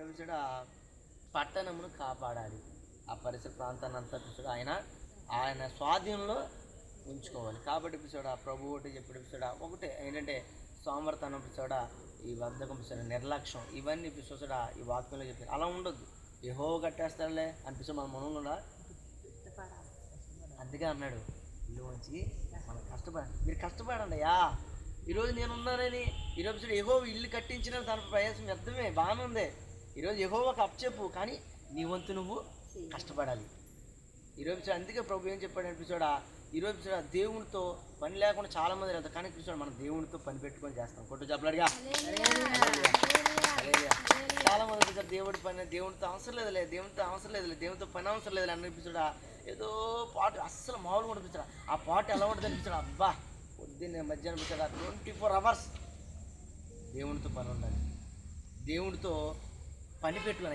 ఏమిచాడు ఆ పట్టణమును కాపాడాలి, ఆ పరిసర ప్రాంతాన్ని అంతా పిలిచాడు ఆయన స్వాధీనంలో ఉంచుకోవాలి. కాబట్టి పిలిచాడు ఆ ప్రభు ఒకటి చెప్పాడు, పిలిచాడు ఒకటే ఏంటంటే సోమర్తనం పిలిచాడా, ఈ బద్ధకం పిలిచాడు, నిర్లక్ష్యం, ఇవన్నీ పిలిచాడా ఈ వాక్యంలో చెప్పారు. అలా ఉండొద్దు. యెహోవా కట్టేస్తాడులే అనిపిస్తుంది మన మనలో. అందుకే అన్నాడు ఇల్లు మంచి మనం కష్టపడండి, మీరు కష్టపడండి అయ్యా. ఈరోజు నేనున్నానని ఈరోజు యెహోవా ఇల్లు కట్టించిన దాని ప్రయాసం వ్యర్థమే, బాగానే ఉంది. ఈరోజు యెహోవాకు అప్పచెప్పు, కానీ నీ వంతు నువ్వు కష్టపడాలి. ఈరోజు అందుకే ప్రభు ఏం చెప్పాడు అనిపిస్తాడా, ఈరోజు దేవునితో పని లేకుండా చాలామంది వెళ్తారు, కానీ చూసాడు మనం దేవునితో పని పెట్టుకొని చేస్తాం. కొట్టు చెప్పలాడిగా చాలామంది చూసారు దేవుడి పని, దేవునితో అవసరం లేదులే, దేవునితో పని అవసరం లేదు అనిపిస్తాడా. ఏదో పాట అస్సలు మామూలుగా అనిపిస్తాడు. ఆ పాట ఎలా ఉంటుంది అనిపిస్తాడు, అబ్బా పొద్దున్నే మధ్యాహ్నం అనిపిస్తాడా 24 hours దేవునితో పని ఉండాలి, దేవునితో పని పెట్టుకొని